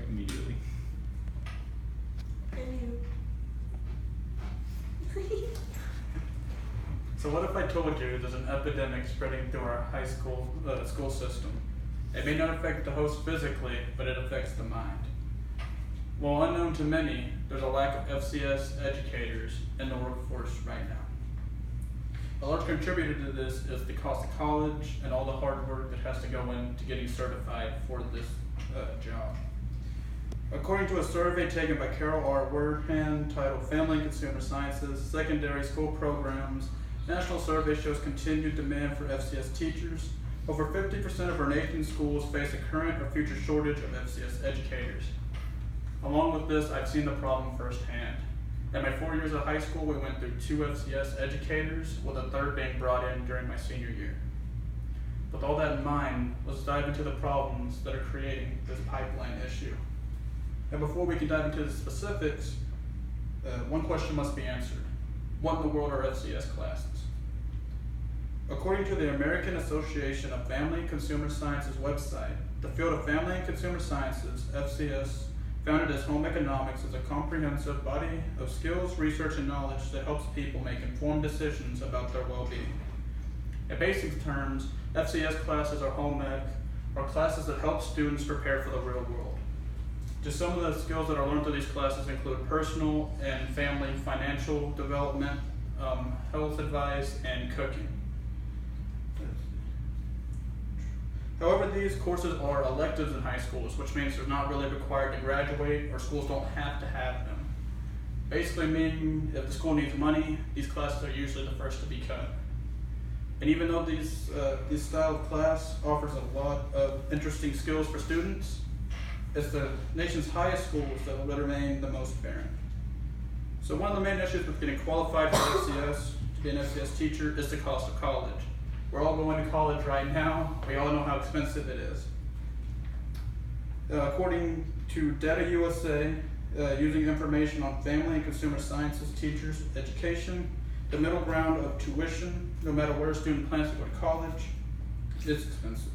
immediately. And you. So what if I told you there's an epidemic spreading through our high school school system? It may not affect the host physically, but it affects the mind. While unknown to many, there's a lack of FCS educators in the workforce right now. A large contributor to this is the cost of college and all the hard work that has to go into getting certified for this job. According to a survey taken by Carol R. Werhan titled Family and Consumer Sciences, Secondary School Programs, national survey shows continued demand for FCS teachers. Over 50% of our nation's schools face a current or future shortage of FCS educators. Along with this, I've seen the problem firsthand. In my 4 years of high school, we went through 2 FCS educators, with a third being brought in during my senior year. With all that in mind, let's dive into the problems that are creating this pipeline issue. And before we can dive into the specifics, one question must be answered. What in the world are FCS classes? According to the American Association of Family and Consumer Sciences website, the field of Family and Consumer Sciences, FCS, founded as home economics, is a comprehensive body of skills, research, and knowledge that helps people make informed decisions about their well-being. In basic terms, FCS classes or home ec are classes that help students prepare for the real world. Just some of the skills that are learned through these classes include personal and family financial development, health advice, and cooking. However, these courses are electives in high schools, which means they're not really required to graduate, or schools don't have to have them. Basically meaning if the school needs money, these classes are usually the first to be cut. And even though this style of class offers a lot of interesting skills for students, it's the nation's highest schools that will remain the most barren. So one of the main issues with getting qualified for FCS, to be an FCS teacher, is the cost of college. We're all going to college right now. We all know how expensive it is. According to Data USA, using information on family and consumer sciences teachers' education, the middle ground of tuition, no matter where a student plans to go to college, is expensive.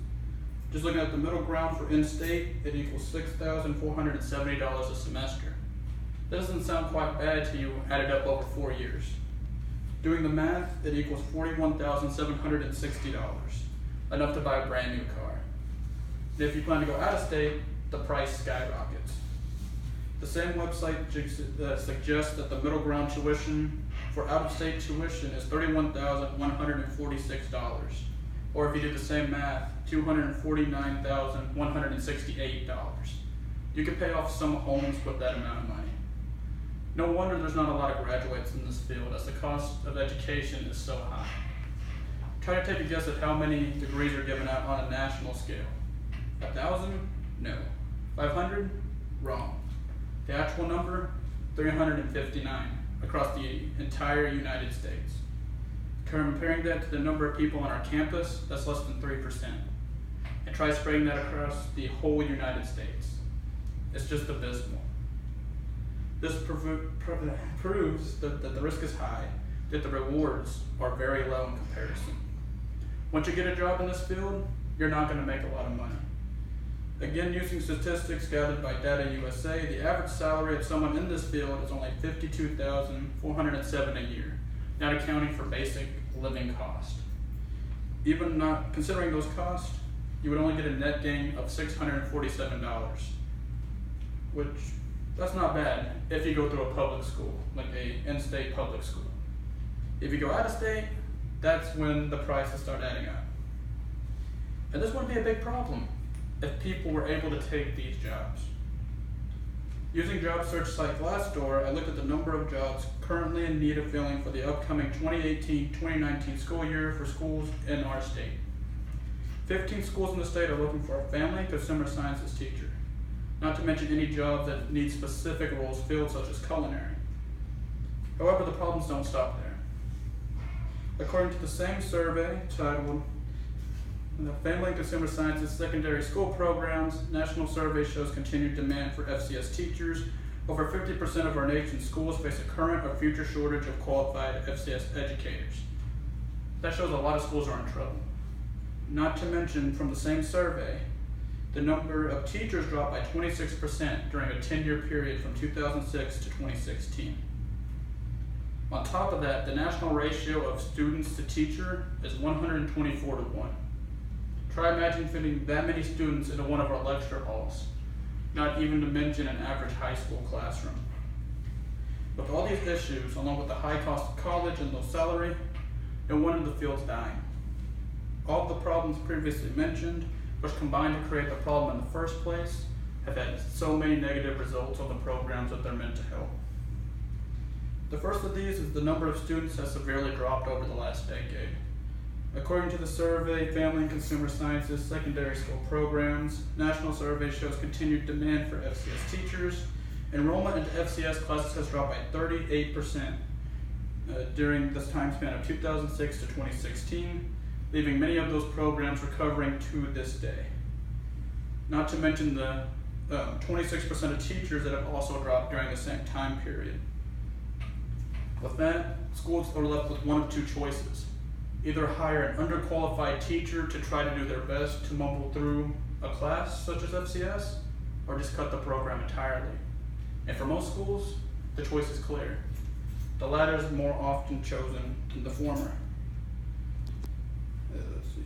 Just looking at the middle ground for in-state, it equals $6,470 a semester. That doesn't sound quite bad to you added up over 4 years. Doing the math, it equals $41,760, enough to buy a brand new car. And if you plan to go out of state, the price skyrockets. The same website suggests that the middle ground tuition for out-of-state tuition is $31,146, or if you did the same math, $249,168. You could pay off some homes with that amount of money. No wonder there's not a lot of graduates in this field, as the cost of education is so high. Try to take a guess at how many degrees are given out on a national scale. 1,000? No. 500? Wrong. The actual number? 359 across the entire United States. Comparing that to the number of people on our campus, that's less than 3%. And try spreading that across the whole United States. It's just abysmal. This proves that the risk is high, that the rewards are very low in comparison. Once you get a job in this field, you're not going to make a lot of money. Again, using statistics gathered by Data USA, the average salary of someone in this field is only $52,407 a year, not accounting for basic living cost. Even not considering those costs, you would only get a net gain of $647, which that's not bad if you go through a public school, like a in-state public school. If you go out of state, that's when the prices start adding up. And this wouldn't be a big problem if people were able to take these jobs. Using job search site Glassdoor, I looked at the number of jobs currently in need of filling for the upcoming 2018-2019 school year for schools in our state. 15 schools in the state are looking for a family and consumer sciences teacher, not to mention any jobs that need specific roles filled, such as culinary. However, the problems don't stop there. According to the same survey titled The Family and Consumer Sciences Secondary School Programs, national survey shows continued demand for FCS teachers. Over 50% of our nation's schools face a current or future shortage of qualified FCS educators. That shows a lot of schools are in trouble. Not to mention, from the same survey, the number of teachers dropped by 26% during a 10-year period from 2006 to 2016. On top of that, the national ratio of students to teacher is 124 to 1. Try imagining fitting that many students into one of our lecture halls, not even to mention an average high school classroom. With all these issues, along with the high cost of college and low salary, no wonder the field's dying. All of the problems previously mentioned, which combined to create the problem in the first place, have had so many negative results on the programs that they're meant to help. The first of these is the number of students has severely dropped over the last decade. According to the survey, Family and Consumer Sciences Secondary School Programs, national survey shows continued demand for FCS teachers. Enrollment into FCS classes has dropped by 38% during this time span of 2006 to 2016, leaving many of those programs recovering to this day. Not to mention the 26% of teachers that have also dropped during the same time period. With that, schools are left with one of two choices. Either hire an underqualified teacher to try to do their best to mumble through a class such as FCS, or just cut the program entirely. And for most schools, the choice is clear. The latter is more often chosen than the former. Let's see.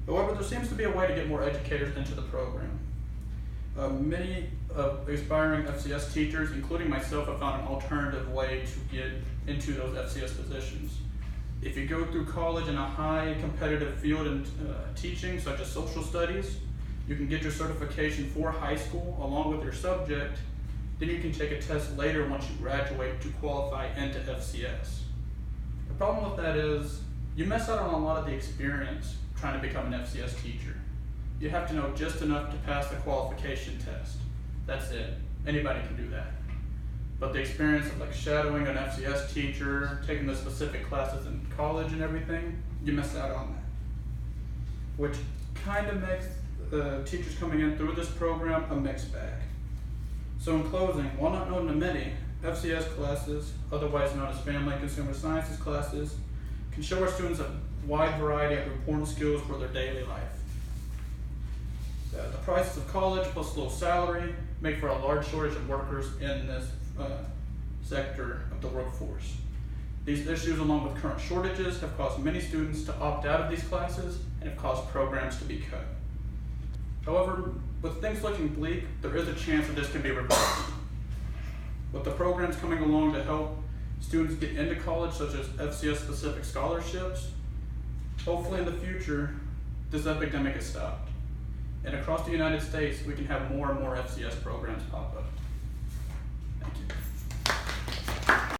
However, there seems to be a way to get more educators into the program. Many aspiring FCS teachers, including myself, have found an alternative way to get into those FCS positions. If you go through college in a high competitive field in teaching, such as social studies, you can get your certification for high school along with your subject. Then you can take a test later once you graduate to qualify into FCS. The problem with that is you miss out on a lot of the experience trying to become an FCS teacher. You have to know just enough to pass the qualification test. That's it. Anybody can do that. But the experience of like shadowing an FCS teacher, taking the specific classes in college and everything, you miss out on that. Which kind of makes the teachers coming in through this program a mixed bag. So in closing, while not known to many, FCS classes, otherwise known as Family and Consumer Sciences classes, can show our students a wide variety of important skills for their daily life. The prices of college plus low salary make for a large shortage of workers in this sector of the workforce. These issues, along with current shortages, have caused many students to opt out of these classes and have caused programs to be cut. However, with things looking bleak, there is a chance that this can be reversed. With the programs coming along to help students get into college, such as FCS-specific scholarships, hopefully in the future, this epidemic is stopped. And across the United States, we can have more and more FCS programs pop up.